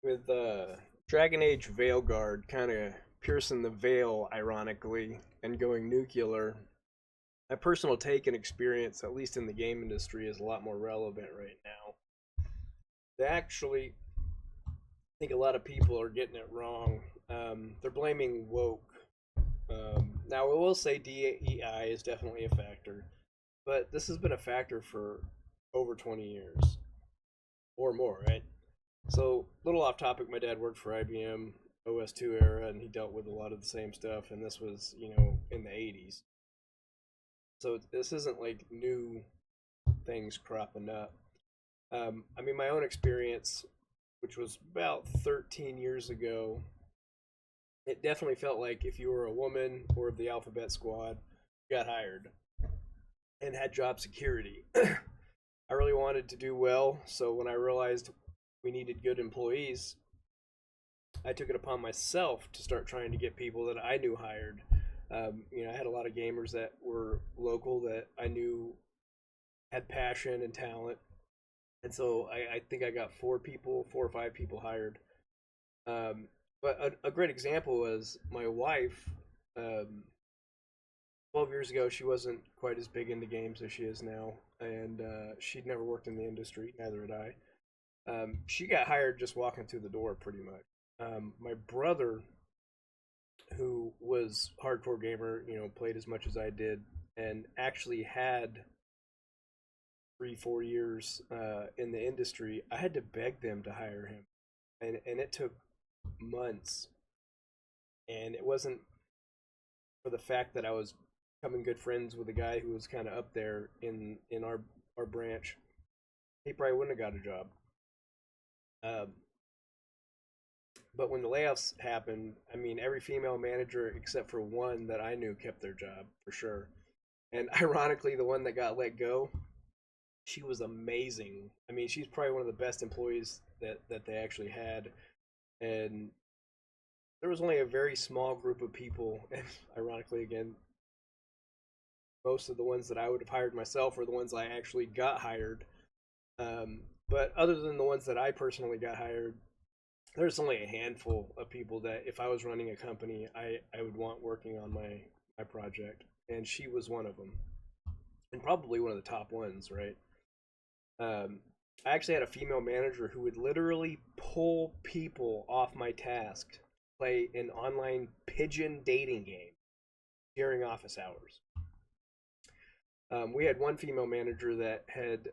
with Dragon Age Veilguard kind of piercing the veil, ironically, and going nuclear. My personal take and experience, at least in the game industry, is a lot more relevant right now. Actually, I think a lot of people are getting it wrong. They're blaming woke. Now, I will say DEI is definitely a factor, but this has been a factor for over 20 years or more, right? So, a little off topic, my dad worked for IBM OS2 era, and he dealt with a lot of the same stuff, and this was, in the 80s. So, this isn't like new things cropping up. I mean, my own experience, which was about 13 years ago, it definitely felt like if you were a woman or of the alphabet squad, you got hired and had job security. I really wanted to do well, so when I realized we needed good employees, I took it upon myself to start trying to get people that I knew hired. I had a lot of gamers that were local that I knew had passion and talent, and so I think I got 4 or 5 people hired. But a great example was my wife. 12 years ago, she wasn't quite as big into games as she is now, and she'd never worked in the industry, neither had I. She got hired just walking through the door, pretty much. My brother, who was hardcore gamer, played as much as I did, and actually had 3, 4 years in the industry. I had to beg them to hire him, and it took months. And it wasn't for the fact that I was becoming good friends with a guy who was kind of up there in our branch. He probably wouldn't have got a job. Um, but when the layoffs happened, I mean, every female manager except for one that I knew kept their job for sure. And ironically, the one that got let go, she was amazing. I mean, she's probably one of the best employees that they actually had. And there was only a very small group of people, and ironically, again, most of the ones that I would have hired myself were the ones I actually got hired. But other than the ones that I personally got hired, there's only a handful of people that if I was running a company, I would want working on my project. And she was one of them. And probably one of the top ones, right? Um, I actually had a female manager who would literally pull people off my task to play an online pigeon dating game during office hours. We had one female manager that had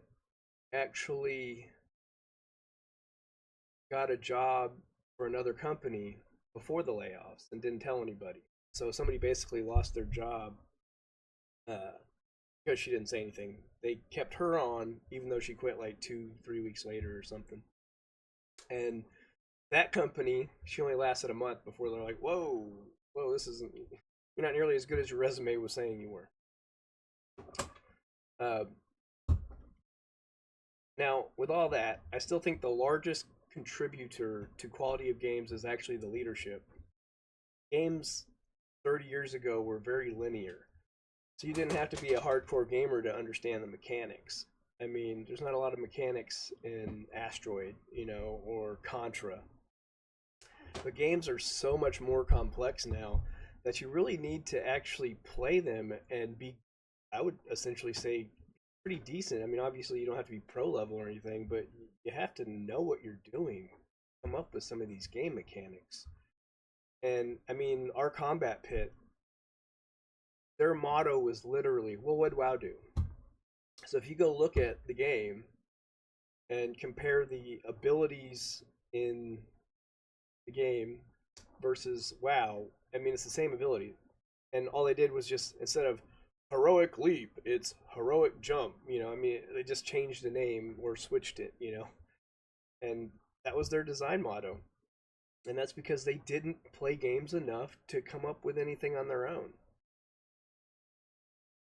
actually got a job for another company before the layoffs and didn't tell anybody. So somebody basically lost their job uh, because she didn't say anything. They kept her on even though she quit like 2, 3 weeks later or something. And that company, she only lasted a month before they're like, "Whoa, whoa, this isn't. You're not nearly as good as your resume was saying you were." Uh, Now, with all that, I still think the largest contributor to quality of games is actually the leadership. Games 30 years ago were very linear, so you didn't have to be a hardcore gamer to understand the mechanics. I mean, there's not a lot of mechanics in Asteroid, or Contra. But games are so much more complex now that you really need to actually play them and be, I would essentially say, pretty decent. I mean, obviously you don't have to be pro level or anything, but you have to know what you're doing. Come up with some of these game mechanics. And I mean, our combat pit, their motto was literally, well, what do WoW do? So if you go look at the game and compare the abilities in the game versus WoW, I mean, it's the same ability. And all they did was just, instead of heroic leap, it's heroic jump. I mean, they just changed the name or switched it. And that was their design motto. And that's because they didn't play games enough to come up with anything on their own.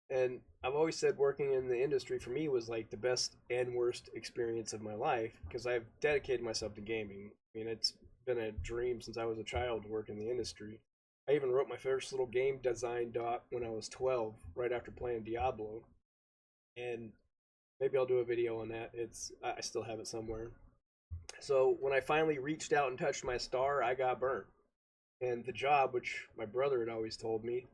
And I've always said working in the industry for me was like the best and worst experience of my life because I've dedicated myself to gaming. I mean, it's been a dream since I was a child to work in the industry. I even wrote my first little game design doc when I was 12, right after playing Diablo. And maybe I'll do a video on that. I still have it somewhere. So when I finally reached out and touched my star, I got burnt. And the job, which my brother had always told me,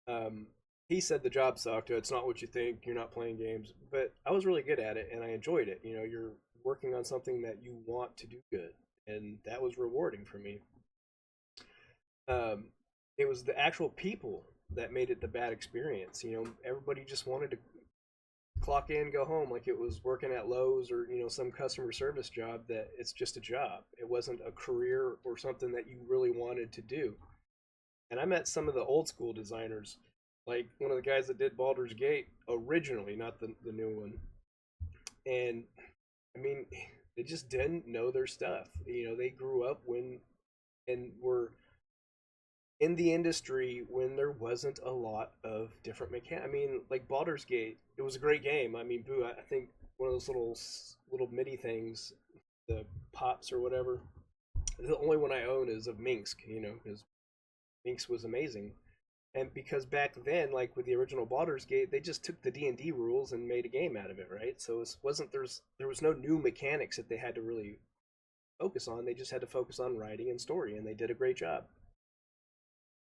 um, he said the job sucked. It's not what you think. You're not playing games. But I was really good at it, and I enjoyed it. You know, you're working on something that you want to do good, and that was rewarding for me. Um, it was the actual people that made it the bad experience. You know, everybody just wanted to clock in, go home, like it was working at Lowe's or some customer service job. That it's just a job. It wasn't a career or something that you really wanted to do. And I met some of the old school designers, like one of the guys that did Baldur's Gate originally, not the new one. And I mean, they just didn't know their stuff. You know, they grew up when and were in the industry when there wasn't a lot of different mechanics. I mean, like Baldur's Gate, it was a great game. I mean, boo, I think one of those little MIDI things, the pops or whatever. The only one I own is of Minsk, because Minsk was amazing. And because back then, like with the original Baldur's Gate, they just took the D&D rules and made a game out of it, right? So it wasn't there was no new mechanics that they had to really focus on. They just had to focus on writing and story, and they did a great job.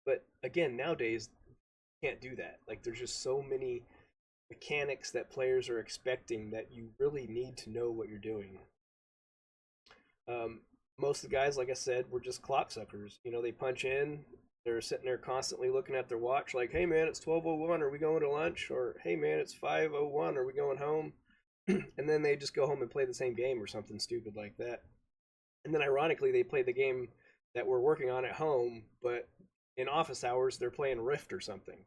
But again, nowadays you can't do that. Like there's just so many mechanics that players are expecting that you really need to know what you're doing. Um, Most of the guys, like I said, were just clock suckers. You know, they punch in, they're sitting there constantly looking at their watch, like, "Hey man, it's 12:01. Are we going to lunch?" Or "Hey man, it's 5:01. Are we going home?" And then they just go home and play the same game or something stupid like that. And then ironically, they play the game that we're working on at home, but in office hours they're playing Rift or something.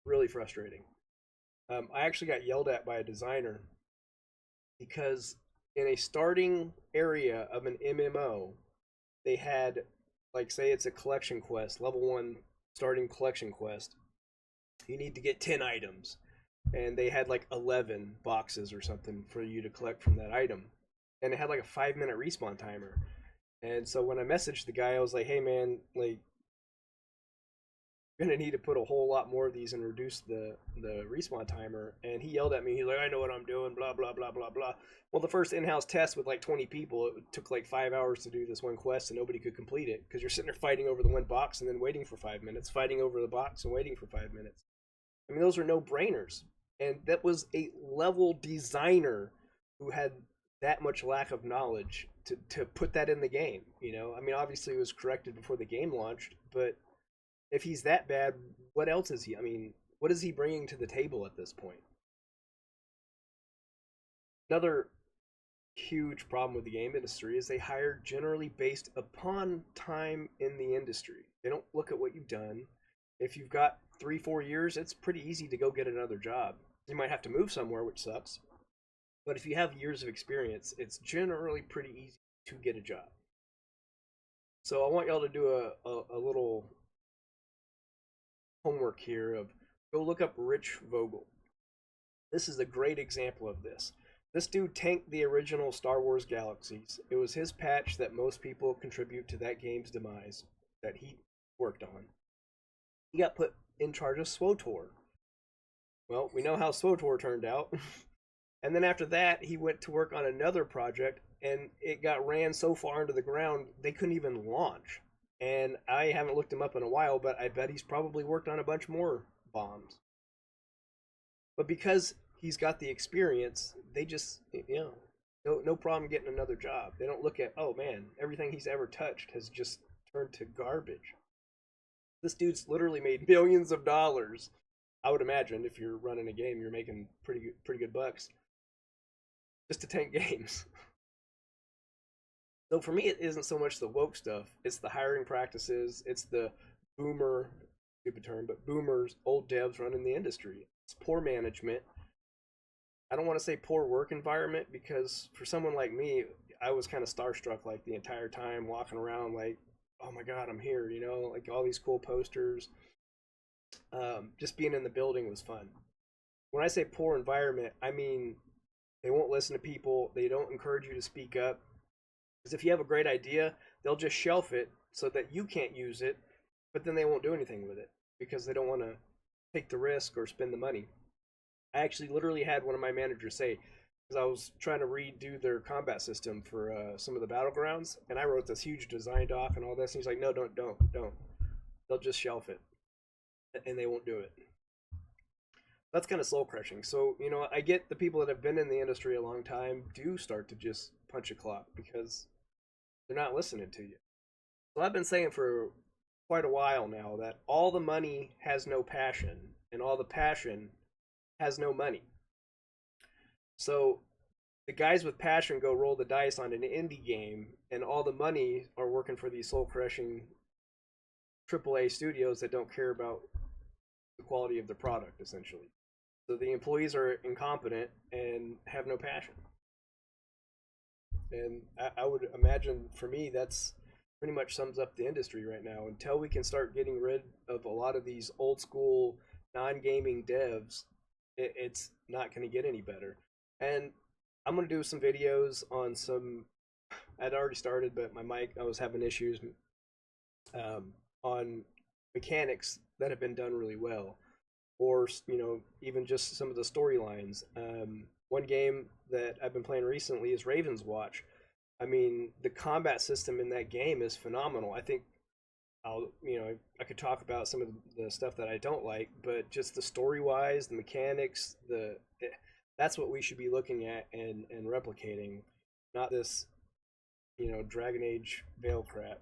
Really frustrating. I actually got yelled at by a designer because in a starting area of an MMO, they had, like, say it's a collection quest, level 1 starting collection quest. You need to get 10 items, and they had like 11 boxes or something for you to collect from that item. And it had like a 5-minute respawn timer. And so when I messaged the guy, I was like, "Hey man, like gonna need to put a whole lot more of these and reduce the respawn timer." And he yelled at me. He's like, "I know what I'm doing, blah blah blah blah blah." Well, the first in-house test with like 20 people, it took like 5 hours to do this one quest, and nobody could complete it because you're sitting there fighting over the one box and then waiting for 5 minutes, fighting over the box and waiting for 5 minutes. I mean, those are no brainers. And that was a level designer who had that much lack of knowledge to put that in the game. I mean, obviously it was corrected before the game launched, but if he's that bad, what else is he? I mean, what is he bringing to the table at this point? Another huge problem with the game industry is they hire generally based upon time in the industry. They don't look at what you've done. If you've got 3, 4 years, it's pretty easy to go get another job. You might have to move somewhere, which sucks. But if you have years of experience, it's generally pretty easy to get a job. So I want y'all to do a little homework here of go look up Rich Vogel. This is a great example of this. This dude tanked the original Star Wars Galaxies. It was his patch that most people contribute to that game's demise that he worked on. He got put in charge of SWOTOR. Well, we know how SWOTOR turned out. And then after that, he went to work on another project, and it got ran so far into the ground they couldn't even launch. And I haven't looked him up in a while, but I bet he's probably worked on a bunch more bombs. But because he's got the experience, they just, no problem getting another job. They don't look at, oh man, everything he's ever touched has just turned to garbage. This dude's literally made millions of dollars. I would imagine if you're running a game, you're making pretty good bucks just to tank games. So for me, it isn't so much the woke stuff. It's the hiring practices. It's the boomer, stupid term, but boomers, old devs running the industry. It's poor management. I don't want to say poor work environment because for someone like me, I was kind of starstruck like the entire time walking around like, oh my God, I'm here, like all these cool posters. Just being in the building was fun. When I say poor environment, I mean they won't listen to people. They don't encourage you to speak up. Because if you have a great idea, they'll just shelf it so that you can't use it, but then they won't do anything with it because they don't want to take the risk or spend the money. I actually literally had one of my managers say, because I was trying to redo their combat system for some of the battlegrounds, and I wrote this huge design doc and all this. And he's like, "No, don't. They'll just shelf it, and they won't do it." That's kind of soul crushing. So I get the people that have been in the industry a long time do start to just punch a clock because they're not listening to you. So I've been saying for quite a while now that all the money has no passion, and all the passion has no money. So the guys with passion go roll the dice on an indie game, and all the money are working for these soul crushing AAA studios that don't care about the quality of the product, essentially. So the employees are incompetent and have no passion. And I would imagine for me that's pretty much sums up the industry right now. Until we can start getting rid of a lot of these old school non-gaming devs, it's not going to get any better. And I'm going to do some videos on some. I'd already started, but my mic, I was having issues on mechanics that have been done really well, or even just some of the storylines. One game that I've been playing recently is Raven's Watch. I mean, the combat system in that game is phenomenal. I think I could talk about some of the stuff that I don't like, but just the story wise, the mechanics, that's what we should be looking at and replicating, not this Dragon Age Veil crap.